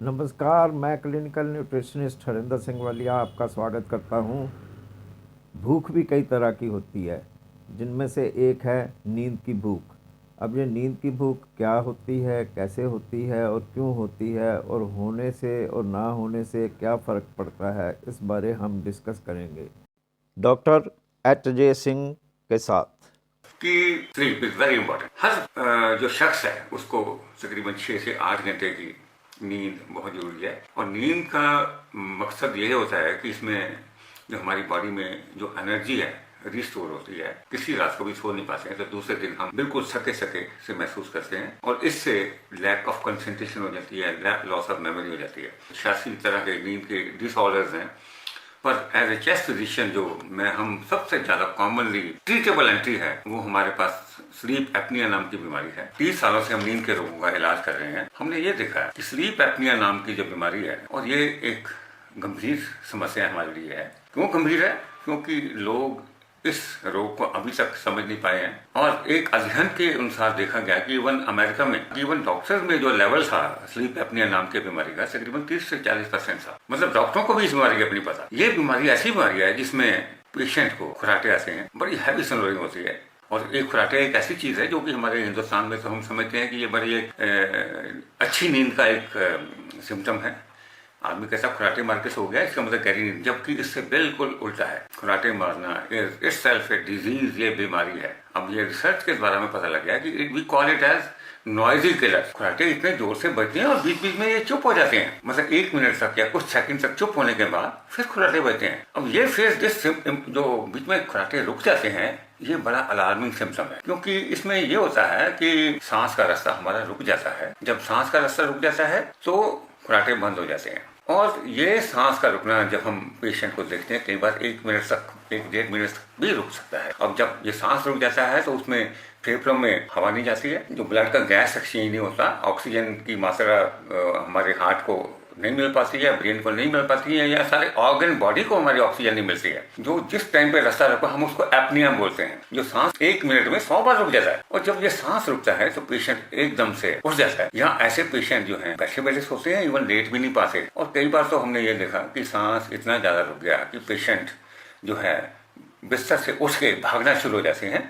नमस्कार, मैं clinical nutritionist Harinder Singh Walia आपका स्वागत करता हूँ। भूख भी कई तरह की होती है, जिनमें से एक है नींद की भूख। अब ये नींद की भूख क्या होती है, कैसे होती है और क्यों होती है, और होने से और ना होने से क्या फ़र्क पड़ता है, इस बारे हम डिस्कस करेंगे डॉक्टर एच जे सिंह के साथ। कि स्लीप इज वेरी इंपॉर्टेंट। हर जो शख्स है उसको तकरीबन 6 से 8 घंटे की नींद बहुत जरूरी है। और नींद का मकसद ये होता है कि इसमें जो हमारी बॉडी में जो एनर्जी है रिस्टोर होती है। किसी रात को भी सो नहीं पाते हैं तो दूसरे दिन हम बिल्कुल सके सके से महसूस करते हैं और इससे लैक ऑफ कंसंट्रेशन हो जाती है, लॉस ऑफ मेमोरी हो जाती है। 86 तरह के नींद के डिसऑर्डर्स हैं, पर एज ए चेस्ट फिजिशियन जो मैं हम सबसे ज्यादा कॉमनली ट्रीटेबल एंट्री है वो हमारे पास स्लीप एपनिया नाम की बीमारी है। 30 सालों से हम नींद के रोगों का इलाज कर रहे हैं। हमने ये देखा है कि स्लीप एपनिया नाम की जो बीमारी है, और ये एक गंभीर समस्या हमारे लिए है। क्यों गंभीर है? क्योंकि लोग इस रोग को अभी तक समझ नहीं पाए हैं। और एक अध्ययन के अनुसार देखा गया कि इवन अमेरिका में इवन डॉक्टर्स में जो लेवल था स्लीप एपनिया नाम की बीमारी का तकरीबन 30 से 40% था। मतलब डॉक्टरों को भी इस बीमारी का नहीं पता। ये बीमारी ऐसी बीमारी है जिसमें पेशेंट को खुराटे आते हैं, बड़ी हैवी स्नोरिंग होती है। और एक खुराटे एक ऐसी चीज है जो कि हमारे हिंदुस्तान में तो हम समझते हैं कि ये बड़ी एक अच्छी नींद का एक सिम्टम है। आदमी कैसा खुराटे मार के सो गया, इसका मतलब गहरी नींद, जबकि इससे बिल्कुल उल्टा है। खुराटे मारना इस सेल्फ ए डिजीज, ये बीमारी है। अब ये रिसर्च के द्वारा हमें पता लग गया कि we call it as noisy killer. खुराटे इतने जोर से बजते हैं और बीच बीच में ये चुप हो जाते हैं, मतलब 1 मिनट तक या कुछ सेकंड तक चुप होने के बाद फिर खुराटे बजते हैं। अब ये फेस जिस जो बीच में खुराटे रुक जाते हैं, ये बड़ा अलार्मिंग सिम्टम है। क्योंकि इसमें ये होता है कि सांस का रास्ता हमारा रुक जाता है। जब सांस का रास्ता रुक जाता है तो खुराटे बंद हो जाते हैं। और ये सांस का रुकना जब हम पेशेंट को देखते हैं, कई बार 1 मिनट तक, 1 डेढ़ मिनट तक भी रुक सकता है। अब जब ये सांस रुक जाता है तो उसमें फेफड़ों में हवा नहीं जाती है, जो ब्लड का गैस एक्सचेंज नहीं होता, ऑक्सीजन की मात्रा हमारे हार्ट को नहीं मिल पाती है, ब्रेन को नहीं मिल पाती है, या सारे ऑर्गन बॉडी को हमारी ऑक्सीजन नहीं मिलती है। जो जिस टाइम पे रास्ता रुका हम उसको एपनिया बोलते हैं। जो सांस 1 मिनट में 100 बार रुक जाता है। और जब ये सांस रुकता है तो पेशेंट एकदम से उठ जाता है। यहाँ ऐसे पेशेंट जो हैं बैठे बैठे सोते हैं, इवन लेट भी नहीं पाते। और कई बार तो हमने ये देखा कि सांस इतना ज्यादा रुक गया कि पेशेंट जो है बिस्तर से उठ के भागना शुरू हो जाते हैं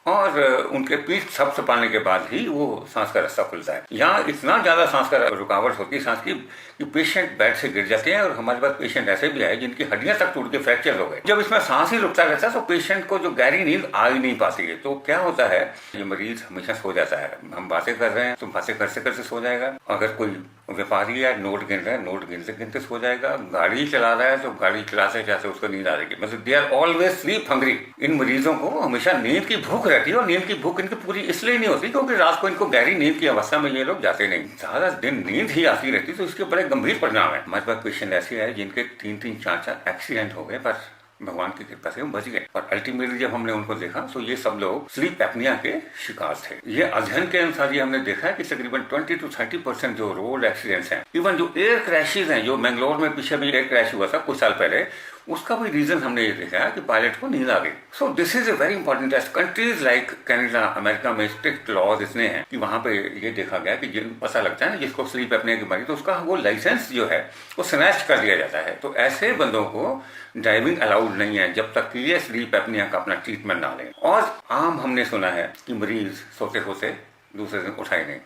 और उनके पीठ थप पाने के बाद ही वो सांस का रास्ता खुलता है। यहाँ इतना ज्यादा सांस का रुकावट होती है सांस की कि पेशेंट बेड से गिर जाते हैं। और हमारे पास पेशेंट ऐसे भी आए जिनकी हड्डियां तक टूट के फ्रैक्चर हो गए। जब इसमें सांस ही रुकता रहता है तो पेशेंट को जो गहरी नींद आ ही नहीं पाती है। तो क्या होता है, ये मरीज हमेशा सो जाता है। हम बातें कर रहे हैं तो बातें करते करते सो जाएगा। अगर कोई व्यापारी है, नोट गिन रहा है, नोट गिनते गिनते सो जाएगा। गाड़ी चला रहा है तो गाड़ी चलाते चलाते उसको नींद आ जाएगी। मतलब they are always sleep hungry. इन मरीजों को हमेशा नींद की भूख रहती है। और नींद की भूख इनकी पूरी इसलिए नहीं होती क्योंकि रात को इनको गहरी नींद की अवस्था में ये लोग जाते नहीं। सारा दिन नींद ही आती रहती, तो इसके बड़े गंभीर परिणाम है। हमारे पास पेशेंट ऐसे है जिनके 3-3, 4-4 एक्सीडेंट हो गए, पर भगवान की कृपा से वो बच गए। और अल्टीमेटली जब हमने उनको देखा तो ये सब लोग स्लीप एपनिया के शिकार थे। ये अध्ययन के अनुसार ये हमने देखा है कि तकरीबन 20 to 30% जो रोड एक्सीडेंट्स हैं, इवन जो एयर क्रैशेज हैं, जो मैंगलोर में पीछे भी एयर क्रैश हुआ था कुछ साल पहले, उसका भी रीजन हमने ये देखा है कि पायलट को नींद आ गई। So this is a very important test. Countries like Canada, America में स्ट्रिक्ट लॉज इतने हैं कि वहां पे ये देखा गया कि जिन पता लगता है ना जिसको स्लीप एपनिया की बीमारी, तो उसका वो लाइसेंस जो है वो स्नैच कर दिया जाता है। तो ऐसे बंदों को ड्राइविंग अलाउड नहीं है जब तक कि ये स्लीप एपनिया का अपना ट्रीटमेंट ना लें। और आम हमने सुना है कि मरीज सोते सोते दूसरे दिन उठाए नहीं,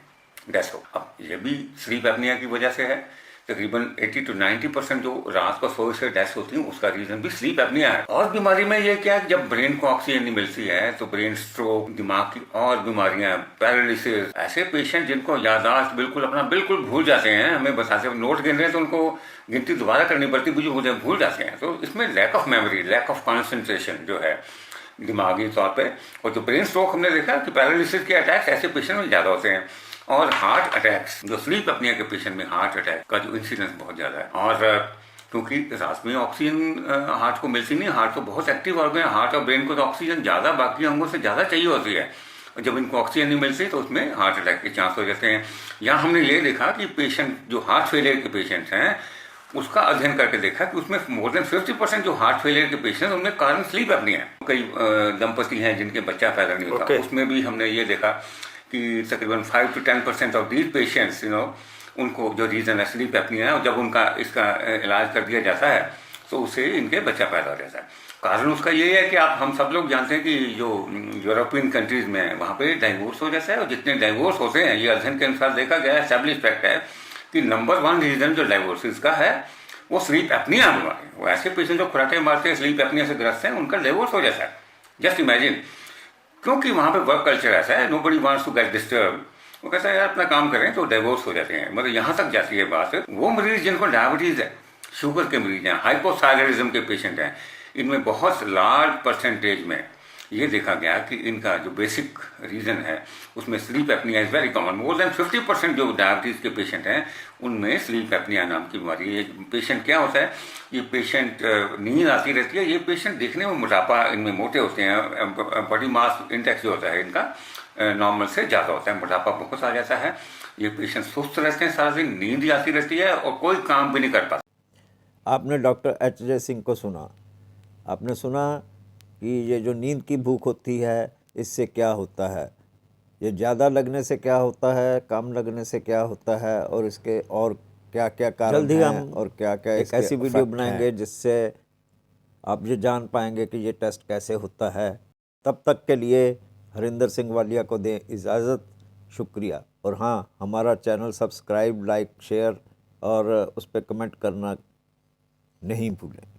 डेथ हो। अब ये भी स्लीप एपनिया की वजह से है। तकरीबन 80 to 90% जो रात को सोए से डेथ होती है उसका रीजन भी स्लीप एपनिया है। और बीमारी में ये क्या है, जब ब्रेन को ऑक्सीजन नहीं मिलती है तो ब्रेन स्ट्रोक, दिमाग की और बीमारियां, पैरालिसिस, ऐसे पेशेंट जिनको याददाश्त बिल्कुल भूल जाते हैं, हमें बताते हैं नोट गिन रहे हैं तो उनको गिनती दोबारा करनी पड़ती, भूल जाते हैं। तो इसमें lack of memory, lack of concentration जो है दिमागी तौर पर। और जो ब्रेन स्ट्रोक हमने देखा कि पैरालिसिस के अटैक्स ऐसे पेशेंट में ज्यादा होते हैं। और हार्ट अटैक्स, जो स्लीप एपनिया के पेशेंट में हार्ट अटैक का जो इंसिडेंस बहुत ज्यादा है। और क्योंकि रात में ऑक्सीजन हार्ट को मिलती नहीं, हार्ट तो बहुत एक्टिव ऑर्गन है, हार्ट और ब्रेन को तो ऑक्सीजन ज्यादा बाकी अंगों से ज्यादा चाहिए होती है। और जब इनको ऑक्सीजन नहीं मिलती तो उसमें हार्ट अटैक के चांस हो जाते हैं। यहाँ हमने ये देखा कि पेशेंट जो हार्ट फेलियर के पेशेंट्स हैं उसका अध्ययन करके देखा कि उसमें मोर देन 50% जो हार्ट फेलियर के पेशेंट उनमें कारण स्लीप एपनिया है। कई दंपति हैं जिनके बच्चा पैदा नहीं होता, उसमें भी हमने ये देखा कि तकरीबन 5 to 10% ऑफ दीज पेशेंट्स उनको जो रीज़न है स्लीप एपनिया है, और जब उनका इसका इलाज कर दिया जाता है तो उससे इनके बच्चा पैदा हो जाता है। कारण उसका ये है कि आप हम सब लोग जानते हैं कि जो यूरोपियन कंट्रीज़ में है वहाँ पे डाइवोर्स हो जाता है, और जितने डाइवोर्स होते हैं ये अध्ययन के अनुसार देखा गया है, एस्टैब्लिश फैक्ट है कि नंबर 1 रीज़न जो डाइवोर्सिस का है वो स्लीप एपनिया बीमारी। वो ऐसे पेशेंट जो खुराटे मारते हैं, स्लीप एपनिया से ग्रस्त हैं, उनका डाइवोर्स हो जाता है। जस्ट इमेजिन, क्योंकि वहाँ पे वर्क कल्चर ऐसा है, nobody wants to get disturb. वो कहता है यार अपना काम करें, तो डाइवोर्स हो जाते हैं। मतलब यहाँ तक जाती है बात। वो मरीज जिनको डायबिटीज़ है, शुगर के मरीज हैं, हाइपोथायराइडिज्म के पेशेंट हैं, इनमें बहुत लार्ज परसेंटेज में ये देखा गया कि इनका जो बेसिक रीज़न है उसमें sleep apnoea is very common. More than 50% जो डायबिटीज़ के पेशेंट हैं उनमें स्लीप एपनिया नाम की बीमारी है। ये पेशेंट क्या होता है, ये पेशेंट नींद आती रहती है, ये पेशेंट देखने में मोटापा, इनमें मोटे होते हैं, बॉडी मास इंडेक्स जो होता है इनका नॉर्मल से ज़्यादा होता है, मोटापा बहुत आ जाता है। ये पेशेंट सुस्त रहते हैं, सारा दिन नींद ही आती रहती है और कोई काम भी नहीं कर पाते। आपने डॉक्टर एच.जे. सिंह को सुना। आपने सुना कि ये जो नींद की भूख होती है इससे क्या होता है, ये ज़्यादा लगने से क्या होता है, कम लगने से क्या होता है, और इसके और क्या क्या कारण जल्द ही हैं हम और क्या क्या एक ऐसी वीडियो इफेक्ट बनाएंगे हैं, जिससे आप ये जान पाएंगे कि ये टेस्ट कैसे होता है। तब तक के लिए हरिंदर सिंह वालिया को दें इजाज़त। शुक्रिया। और हाँ, हमारा चैनल सब्सक्राइब, लाइक, शेयर और उस पर कमेंट करना नहीं भूलें।